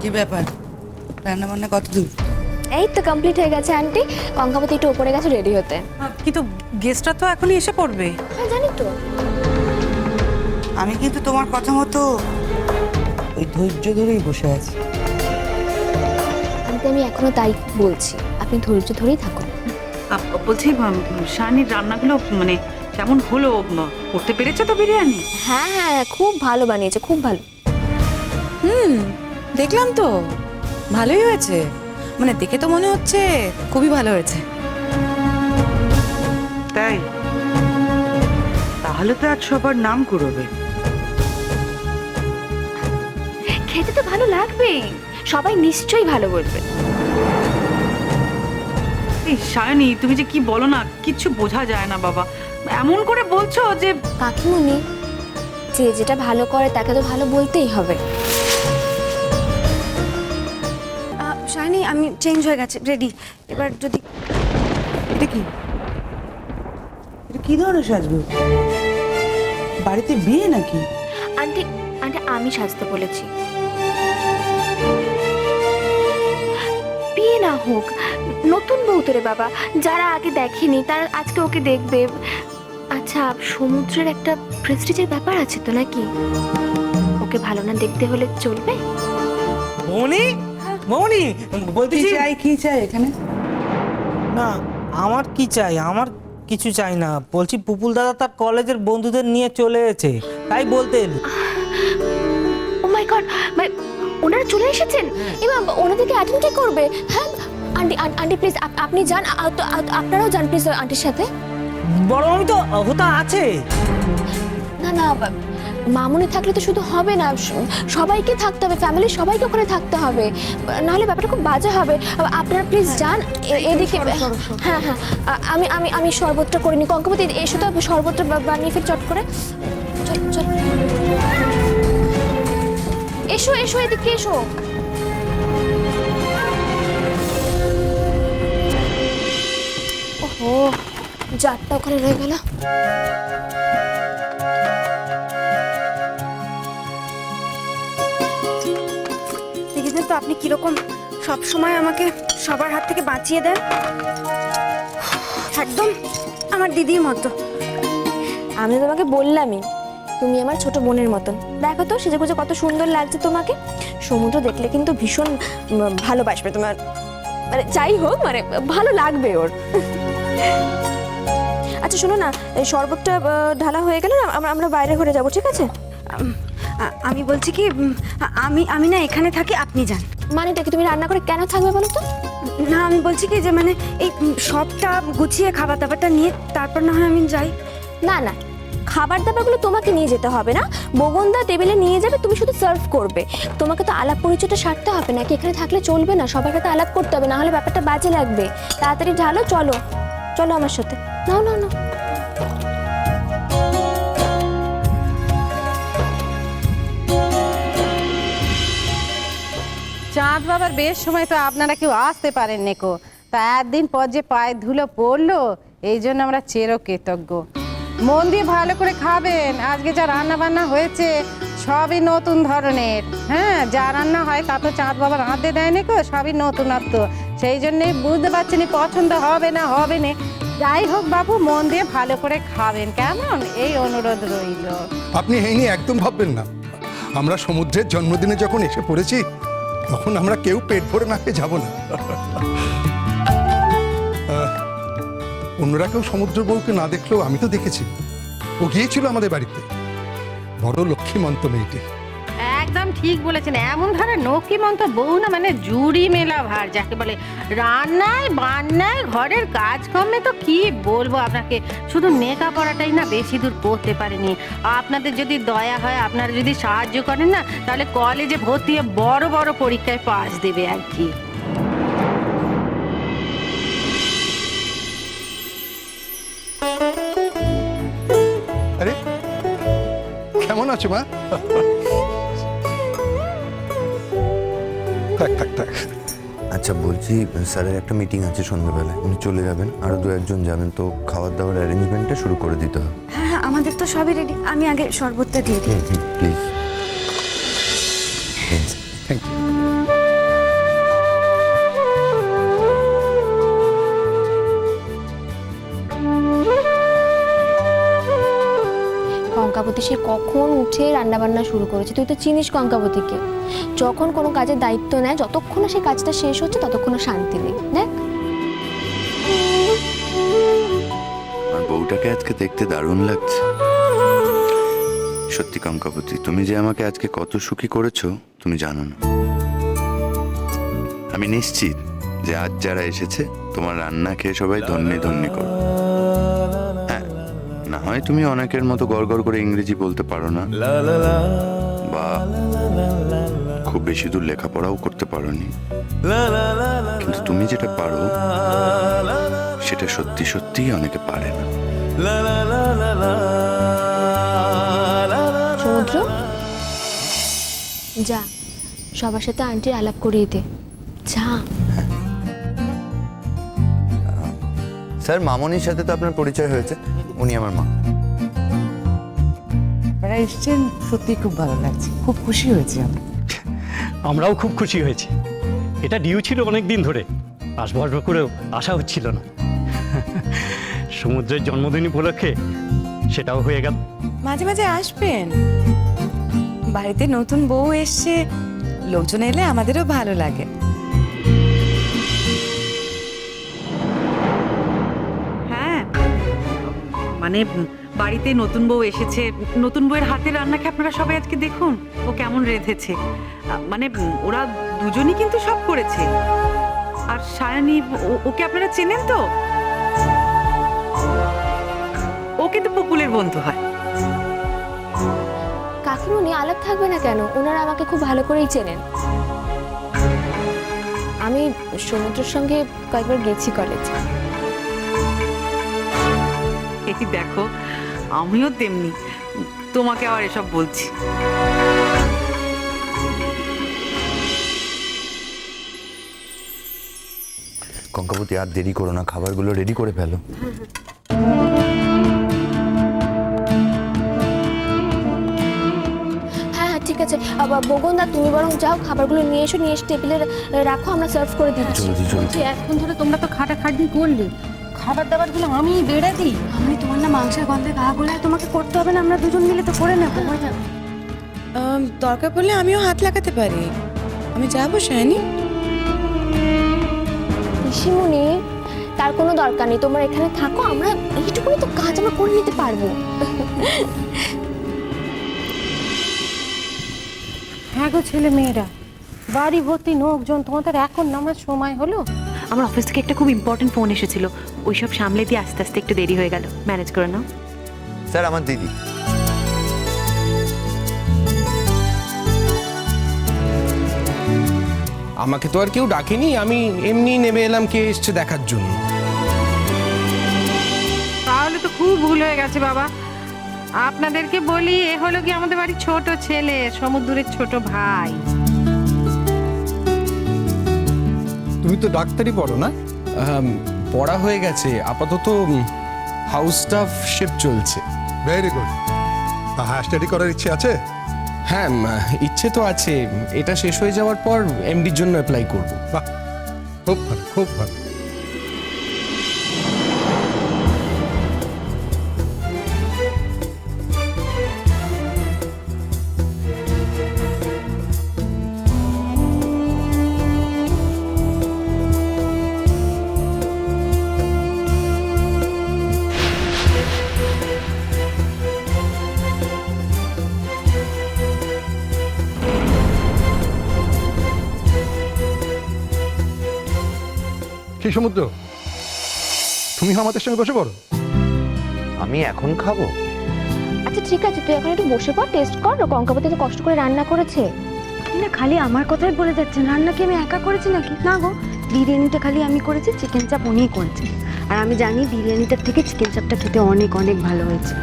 কি ব্যাপার, রান্না বান্না কত দূর? এই তো কমপ্লিট হয়ে গেছে আন্টি। কঙ্কাবতী একটু উপরে গেছে রেডি হতে। কিন্তু গেস্টরা তো এখনই এসে পড়বে। হ্যাঁ জানি তো। আমি কিন্তু তোমার কথা মতো ওই ধৈর্য ধরেই বসে আছি। আন্টি আমি এখনো তাই বলছি, আপনি ধৈর্য ধরেই থাকুন। বলছি শানির রান্নাগুলো মানে কেমন হলো, করতে পেরেছে তো বিরিয়ানি? হ্যাঁ হ্যাঁ খুব ভালো বানিয়েছে, খুব ভালো। দেখলাম তো, ভালোই হয়েছে। মানে দেখে তো মনে হচ্ছে খুবই ভালো হয়েছে। তাই তাহলে তো আজ সবার নাম কুড়োবে। খেতে তো ভালো লাগবেই, সবাই নিশ্চয়ই ভালো বলবে। এই শায়নি, তুমি যে কি বলো না, কিচ্ছু বোঝা যায় না বাবা। এমন করে বলছো যে কাকিমুনি, যে যেটা ভালো করে তাকে তো ভালো বলতেই হবে। শাইনি আমি চেঞ্জ হয়ে গেছে, রেডি। এবার যদি এটা কি, এটা কি ধরনের সাজবে? বাড়িতে বিয়ে নাকি? আন্টি আন্টি আমি সাজতে বলেছি। বিয়ে না হোক, নতুন বউ তো রে বাবা, যারা আগে দেখেনি তারা আজকে ওকে দেখবে। আচ্ছা সমুদ্রের একটা প্রেস্টিজের ব্যাপার আছে তো নাকি, ওকে ভালো না দেখতে হলে চলবে? মৌনি, মৌনি বলতে কি চাই, কি চাই এখানে? না, আমার কি চাই? আমার কিছু চাই না। বলছি পুপুল দাদা তার কলেজের বন্ধুদের নিয়ে চলে এসেছে, তাই বলতে এলি। ও মাই গড, মানে ওনারা চলে এসেছেন? এবার ওনাদেরকে অ্যাটেন্ড কে করবে? হ্যাঁ আন্টি আন্টি প্লিজ আপনি যান, আপনারাও যান প্লিজ আন্টির সাথে। বড় আমি তো হতা আছে। না না মামুনি থাকলে তো শুধু হবে না, সবাইকে থাকতে হবে, ফ্যামিলির সবাইকে ওখানে থাকতে হবে, নাহলে ব্যাপারটা খুব বাজে হবে। আপনারা প্লিজ যান এদিকে। হ্যাঁ হ্যাঁ আমি আমি আমি শরবতটা করে নিই। কঙ্কাবতী এসো তো, শরবতটা বানিয়ে ফের চট করে। চল চল এসো এসো, এদিকে এসো। ওহো, জারটা ওখানে রয়ে গেল। দেখেছেন তো আপনি কিরকম সব সময় আমাকে সবার হাত থেকে বাঁচিয়ে দেন, একদম আমার দিদির মতো। আমি তোমাকে বললামই তুমি আমার ছোট বোনের মতন। দেখো তো সেজেগুজে কত সুন্দর লাগছে তোমাকে। সমুদ্র দেখলে কিন্তু ভীষণ ভালোবাসবে তোমার, মানে যাই হোক মানে ভালো লাগবে ওর। আচ্ছা শোনো না, এই শরবতটা ঢালা হয়ে গেলে না আমরা বাইরে ঘরে যাবো, ঠিক আছে? আমি বলছি কি, আমি আমি না এখানে থাকি, আপনি যান। মানেটা কি, তুমি রান্না করে কেন থাকবে বলো তো? না আমি বলছি কি যে মানে এই সবটা গুছিয়ে খাবার দাবারটা নিয়ে তারপর না হয় আমি যাই। না না, খাবার দাবারগুলো তোমাকে নিয়ে যেতে হবে না, বগনদা টেবিলে নিয়ে যাবে, তুমি শুধু সার্ভ করবে। তোমাকে তো আলাপ পরিচয়টা সারতে হবে নাকি, এখানে থাকলে চলবে না, সবার সাথে আলাপ করতে হবে, না হলে ব্যাপারটা বাজে লাগবে। তাড়াতাড়ি ঢালো, চলো চলো আমার সাথে। নাও নাও নাও। চাঁদ বাবার বেশ সময় তো আপনারা কেউ আসতে পারেন নেকো, তা একদিন পর যে পায়ে ধুলো পড়লো, এই জন্য আমরা চিরকৃতজ্ঞ। মন দিয়ে ভালো করে খাবেন। আজকে যা রান্না বান্না হয়েছে সবই নতুন ধরনের। হ্যাঁ, যা রান্না হয় তা তো চাঁদ বাবার হাতে দেয় নেকো, সবই নতুনত্ব। সেই জন্যই বুঝতে পারছেন পছন্দ হবে না হবে না। যাই হোক বাবু, মন দিয়ে ভালো করে খাবেন, কেমন? এই অনুরোধ রইল। আপনি এই নিয়ে একদম ভাববেন না। আমরা সমুদ্রের জন্মদিনে যখন এসে পড়েছি তখন আমরা কেউ পেট ভরে না খেয়ে যাবো না। অন্যরা কেউ সমুদ্র বউকে না দেখলেও আমি তো দেখেছি, ও গিয়েছিল আমাদের বাড়িতে। বড় লক্ষ্মীমন্ত মেয়েটি। একদম ঠিক বলেছেন। এমন ধরে নকিমন্ত বউ না, মানে জুড়ি মেলা ভার যাকে বলে। রান্নায় বান্নায় ঘরের কাজকর্মে তো কি বলবো আপনাকে, শুধু নেকা পড়াটাই না বেশি দূর করতে পারেনি। আপনাদের যদি দয়া হয়, আপনারা যদি সাহায্য করেন না, তাহলে কলেজে ভর্তি হয়ে বড় বড় পরীক্ষায় পাস দেবে আর কি। আরে কেমন আছো মা? থাক থাক থাক। আচ্ছা বলছি, স্যারের একটা মিটিং আছে সন্ধ্যাবেলায়, উনি চলে যাবেন, আরো দু একজন যাবেন, তো খাবার দাবার অ্যারেঞ্জমেন্টটা শুরু করে দিতে হবে। হ্যাঁ হ্যাঁ আমাদের তো সবই রেডি, আমি আগে শরবতটা দিয়ে দিই। প্লিজ। Thank you. কঙ্কাবতী সে কখন উঠে রান্নাবান্না শুরু করেছে। তুই তো চিনিস কঙ্কাবতীকে, যখন কোনো কাজের দায়িত্ব নেয় যতক্ষণ না সেই কাজটা শেষ হচ্ছে ততক্ষণ শান্তি নেই। দেখ আর বউটাকে আজকে দেখতে দারুণ লাগছে। সত্যি কঙ্কাবতী, তুমি যে আমাকে আজকে কত সুখী করেছো তুমি জানো না। আমি নিশ্চিত যে আজ যারা এসেছে তোমার রান্না খেয়ে সবাই ধন্যে ধন্যে করো। হ্যাঁ, না হয় তুমি অনেকের মতো গড়গড় করে ইংরেজি বলতে পারো না, বা খুব বেশি দূর লেখাপড়াও করতে পারোনি, কিন্তু তুমি যেটা পারো সেটা সত্যি সত্যিই অনেকে পারে না। সমুদ্র, যা সবার সাথে আন্টির আলাপ করিয়ে দে, যা। স্যার, মামনির সাথে তো আপনার পরিচয় হয়েছে, উনি আমার মা। আপনারা এসছেন, সত্যি খুব ভালো লাগছে, খুব খুশি হয়েছি আমি। আমরাও খুব খুশি হয়েছি। এটা ডিউ ছিল অনেক দিন ধরে, আসবো আসবো করেও আশা হচ্ছিল না। সমুদ্রের জন্মদিন উপলক্ষে সেটাও হয়ে গেল। মাঝে মাঝে আসবেন, বাড়িতে নতুন বউ এসছে, লোকজন এলে আমাদেরও ভালো লাগে। হ্যাঁ, মানে বাড়িতে নতুন বউ এসেছে, নতুন বউয়ের হাতের রান্নাকে আপনারা সবাই আজকে দেখুন ও কেমন রেঁধেছে। মানে ওরা দুজনই কিন্তু সব করেছে। আর সায়ানি, ওকে আপনারা চেনেন তো? ও কিন্তু পুপুলের বন্ধু হয়। কাকিমণি, আলাপ থাকবে না কেন? ওনারা আমাকে খুব ভালো করেই চেনেন। আমি সমুদ্রের সঙ্গে কয়েকবার গেছি কলেজে। এই দেখো, আমিও তেমনি, তোমাকে আবার এসব বলছি। কঙ্কাবতী, আর দেরি করো না, খাবারগুলো রেডি করে ফেলো। হ্যাঁ ঠিক আছে। বগনদা, তুমি বরং যাও, খাবারগুলো নিয়ে এসো, নিয়ে এসে টেবিলে রাখো, আমরা সার্ভ করে দিচ্ছি। জলদি জলদি। এখন ধরে তোমরা তো খাটাখাটনি করলে, খাবার দাবারগুলো আমি বেড়ে দিই। আমি তোমার না মাংসের গন্ধে গা গোলায়, তোমাকে করতে হবে না, আমরা দুজন মিলে তো করে নেবো। দরকার পড়লে আমিও হাত লাগাতে পারি, আমি যাবো শায়নি। পিসিমণি, তার কোনো দরকার নেই, তোমরা এখানে থাকো, আমরা এইটুকুনি তো কাজ আমরা করে নিতে পারবো। হ্যাঁ গো ছেলে মেয়েরা, বাড়ি ভর্তি লোকজন, তোমাদের এখন নামার সময় হলো? আমার অফিস থেকে একটা খুব ইম্পর্টেন্ট ফোন এসেছিল, ওইসব সামলে দিয়ে আস্তে আস্তে একটু দেরি হয়ে গেল, ম্যানেজ করে নাও। স্যার, আমার দিদি। আমাকে তো আর কেউ ডাকেনি, আমি এমনি নেমে এলাম কে এসছে দেখার জন্য। তাহলে তো খুব ভুল হয়ে গেছে বাবা। আপনাদেরকে বলি, এ হলো কি আমাদের বাড়ির ছোট ছেলে, সমুদ্রের ছোট ভাই। তুমি তো ডাক্তারি পড়ো না? পড়া হয়ে গেছে, আপাতত হাউস স্টাফ শিফট চলছে। Very good. হায়ার স্টাডি করার ইচ্ছে আছে? হ্যাঁ, ইচ্ছে তো আছে, এটা শেষ হয়ে যাওয়ার পর এমডির জন্য অ্যাপ্লাই করব। বাহ, খুব ভালো, খুব ভালো। কি সমুদ্র, তুমি আমাদের সঙ্গে বসে পড়ো। আমি এখন খাবো? আচ্ছা ঠিক আছে, তুই এখন একটু বসে পড়, টেস্ট কর। কঙ্কাবতী তো কষ্ট করে রান্না করেছে। না, খালি আমার কথাই বলে যাচ্ছেন, রান্না কি আমি একা করেছি নাকি? না গো, বিরিয়ানিটা খালি আমি করেছি, চিকেন চাপ উনিই করেছে। আর আমি জানি বিরিয়ানিটার থেকে চিকেন চাপটা খেতে অনেক অনেক ভালো হয়েছে।